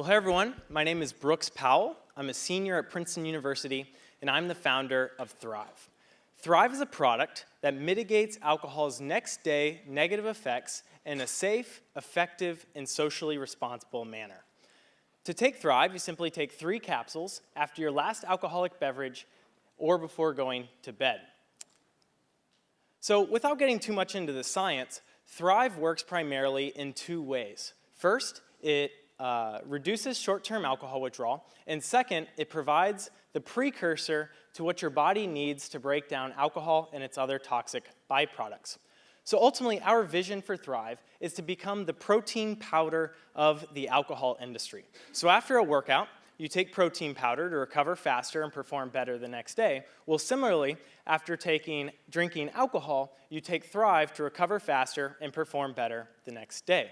Well, hey everyone, my name is Brooks Powell. I'm a senior at Princeton University, and I'm the founder of Thrive. Thrive is a product that mitigates alcohol's next-day negative effects in a safe, effective, and socially responsible manner. To take Thrive, you simply take 3 capsules after your last alcoholic beverage or before going to bed. So without getting too much into the science, Thrive works primarily in 2 ways. First, it reduces short-term alcohol withdrawal, and second, it provides the precursor to what your body needs to break down alcohol and its other toxic byproducts. So ultimately, our vision for Thrive is to become the protein powder of the alcohol industry. So after a workout, you take protein powder to recover faster and perform better the next day. Well, similarly, after drinking alcohol, you take Thrive to recover faster and perform better the next day.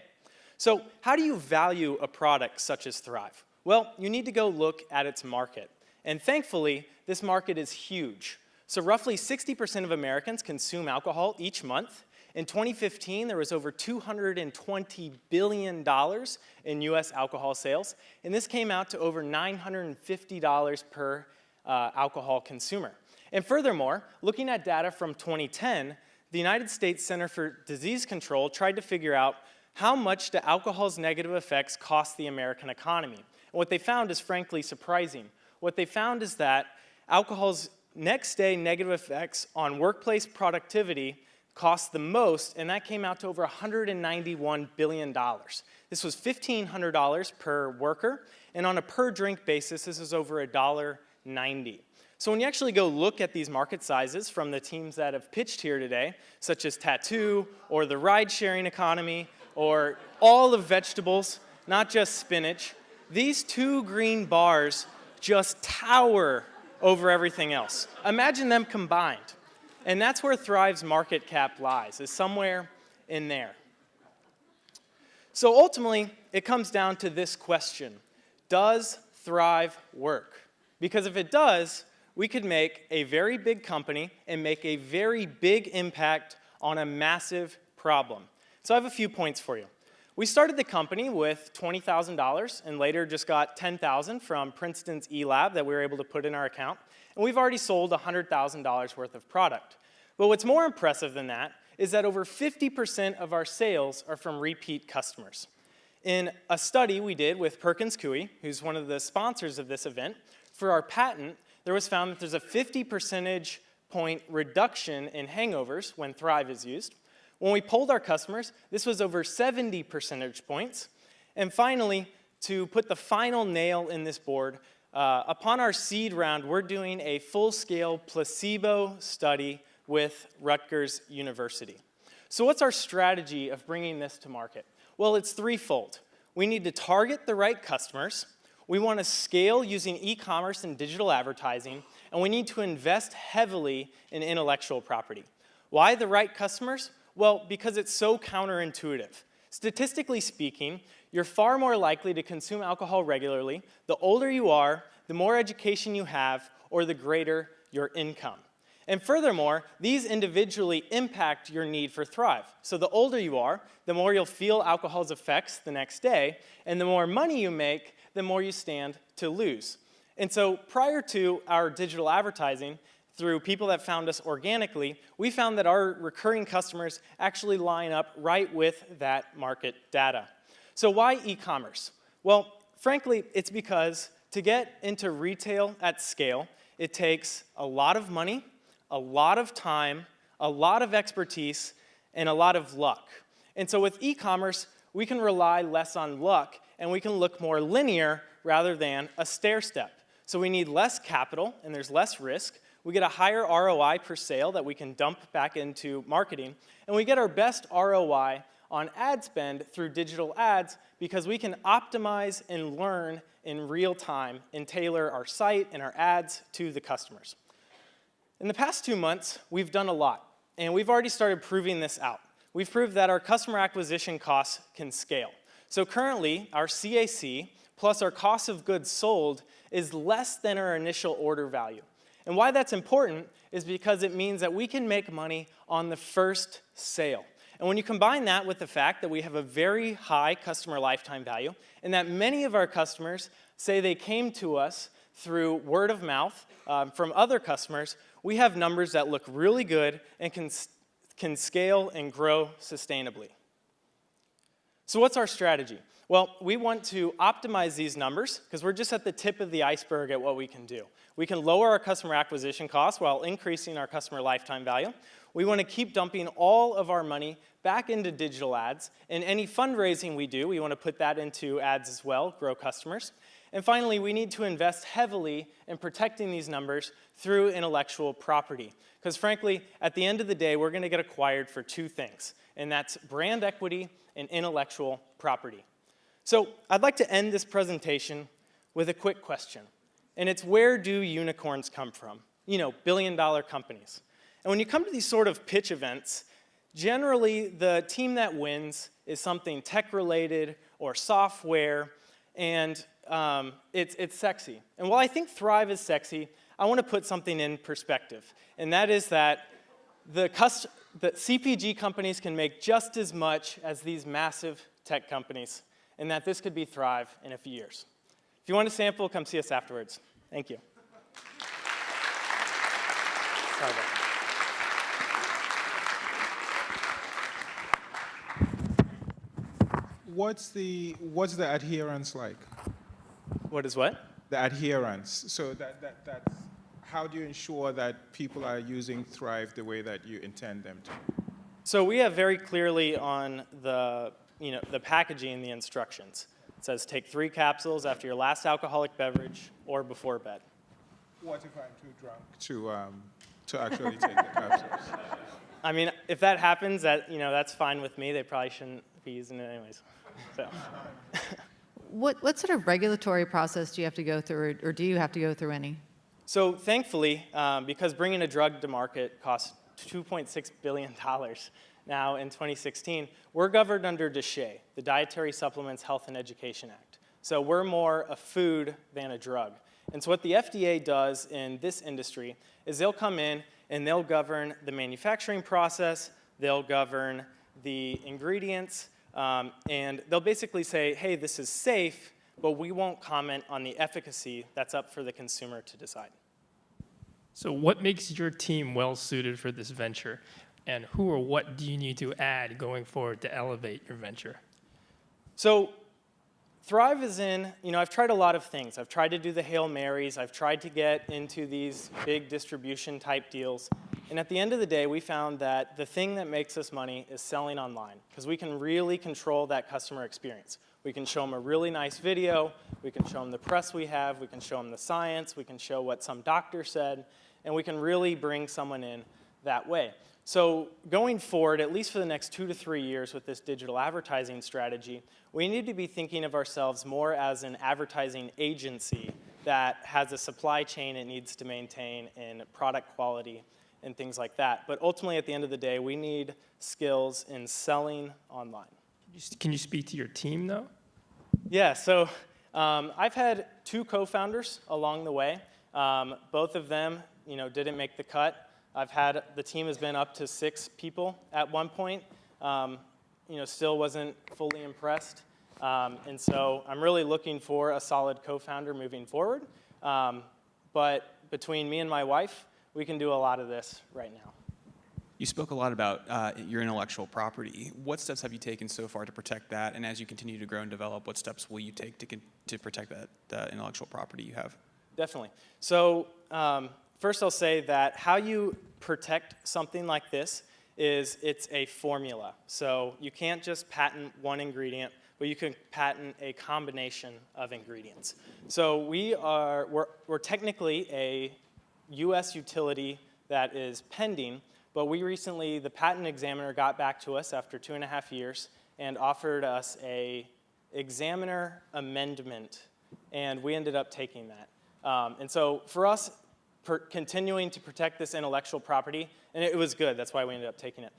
So how do you value a product such as Thrive? Well, you need to go look at its market. And thankfully, this market is huge. So roughly 60% of Americans consume alcohol each month. In 2015, there was over $220 billion in US alcohol sales, and this came out to over $950 per alcohol consumer. And furthermore, looking at data from 2010, the United States Center for Disease Control tried to figure out how much do alcohol's negative effects cost the American economy. And what they found is frankly surprising. What they found is that alcohol's next-day negative effects on workplace productivity cost the most, and that came out to over $191 billion. This was $1,500 per worker, and on a per-drink basis, this is over $1.90. So when you actually go look at these market sizes from the teams that have pitched here today, such as Tattoo, or the ride-sharing economy, or all of vegetables, not just spinach, these 2 green bars just tower over everything else. Imagine them combined. And that's where Thrive's market cap lies, is somewhere in there. So ultimately, it comes down to this question: does Thrive work? Because if it does, we could make a very big company and make a very big impact on a massive problem. So I have a few points for you. We started the company with $20,000 and later just got $10,000 from Princeton's eLab that we were able to put in our account. And we've already sold $100,000 worth of product. But what's more impressive than that is that over 50% of our sales are from repeat customers. In a study we did with Perkins Coie, who's one of the sponsors of this event, for our patent, there was found that there's a 50 percentage point reduction in hangovers when Thrive is used. When we polled our customers, this was over 70 percentage points. And finally, to put the final nail in this board, upon our seed round, we're doing a full-scale placebo study with Rutgers University. So what's our strategy of bringing this to market? Well, it's threefold. We need to target the right customers, we want to scale using e-commerce and digital advertising, and we need to invest heavily in intellectual property. Why the right customers? Well, because it's so counterintuitive. Statistically speaking, you're far more likely to consume alcohol regularly the older you are, the more education you have, or the greater your income. And furthermore, these individually impact your need for Thrive. So the older you are, the more you'll feel alcohol's effects the next day, and the more money you make, the more you stand to lose. And so prior to our digital advertising, through people that found us organically, we found that our recurring customers actually line up right with that market data. So why e-commerce? Well, frankly, it's because to get into retail at scale, it takes a lot of money, a lot of time, a lot of expertise, and a lot of luck. And so with e-commerce, we can rely less on luck, and we can look more linear rather than a stair step. So we need less capital, and there's less risk. We get a higher ROI per sale that we can dump back into marketing, and we get our best ROI on ad spend through digital ads because we can optimize and learn in real time and tailor our site and our ads to the customers. In the past 2 months, we've done a lot, and we've already started proving this out. We've proved that our customer acquisition costs can scale. So currently, our CAC plus our cost of goods sold is less than our initial order value. And why that's important is because it means that we can make money on the first sale. And when you combine that with the fact that we have a very high customer lifetime value, and that many of our customers say they came to us through word of mouth from other customers, we have numbers that look really good and can scale and grow sustainably. So what's our strategy? Well, we want to optimize these numbers because we're just at the tip of the iceberg at what we can do. We can lower our customer acquisition costs while increasing our customer lifetime value. We want to keep dumping all of our money back into digital ads. And any fundraising we do, we want to put that into ads as well, grow customers. And finally, we need to invest heavily in protecting these numbers through intellectual property. Because frankly, at the end of the day, we're going to get acquired for two things, and that's brand equity and intellectual property. So I'd like to end this presentation with a quick question, and it's, where do unicorns come from? You know, billion-dollar companies. And when you come to these sort of pitch events, generally the team that wins is something tech-related or software, and it's sexy. And while I think Thrive is sexy, I want to put something in perspective, and that is that the CPG companies can make just as much as these massive tech companies, and that this could be Thrive in a few years. If you want a sample, come see us afterwards. Thank you. Sorry about that. What's the adherence like? What is what? The adherence. So that's, how do you ensure that people are using Thrive the way that you intend them to? So we have very clearly on the packaging, the instructions. It says take 3 capsules after your last alcoholic beverage or before bed. What if I'm too drunk to actually take the capsules? I mean, if that happens, that's fine with me. They probably shouldn't be using it anyways. So. What sort of regulatory process do you have to go through, or do you have to go through any? So thankfully, because bringing a drug to market costs $2.6 billion now in 2016, we're governed under DSHEA, the Dietary Supplements Health and Education Act. So we're more a food than a drug. And so what the FDA does in this industry is they'll come in and they'll govern the manufacturing process, they'll govern the ingredients, and they'll basically say, hey, this is safe, but we won't comment on the efficacy. That's up for the consumer to decide. So what makes your team well suited for this venture? And who or what do you need to add going forward to elevate your venture? So Thrive is in, I've tried a lot of things. I've tried to do the Hail Marys. I've tried to get into these big distribution type deals. And at the end of the day, we found that the thing that makes us money is selling online, because we can really control that customer experience. We can show them a really nice video. We can show them the press we have. We can show them the science. We can show what some doctor said. And we can really bring someone in that way. So going forward, at least for the next 2 to 3 years with this digital advertising strategy, we need to be thinking of ourselves more as an advertising agency that has a supply chain it needs to maintain in product quality and things like that. But ultimately, at the end of the day, we need skills in selling online. Can you speak to your team, though? Yeah, so I've had 2 co-founders along the way. Both of them, didn't make the cut. The team has been up to 6 people at one point. Still wasn't fully impressed. And so I'm really looking for a solid co-founder moving forward. But between me and my wife, we can do a lot of this right now. You spoke a lot about your intellectual property. What steps have you taken so far to protect that? And as you continue to grow and develop, what steps will you take to protect that intellectual property you have? Definitely. So first I'll say that how you protect something like this is it's a formula. So you can't just patent one ingredient, but you can patent a combination of ingredients. So we're technically a US utility that is pending, but we recently, the patent examiner got back to us after 2.5 years and offered us a examiner amendment, and we ended up taking that. And so for us, continuing to protect this intellectual property, and it was good, that's why we ended up taking it.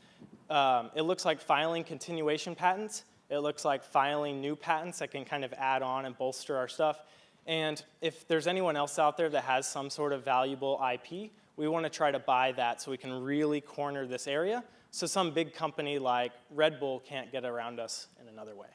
It looks like filing continuation patents. It looks like filing new patents that can kind of add on and bolster our stuff. And if there's anyone else out there that has some sort of valuable IP, we want to try to buy that so we can really corner this area so some big company like Red Bull can't get around us in another way.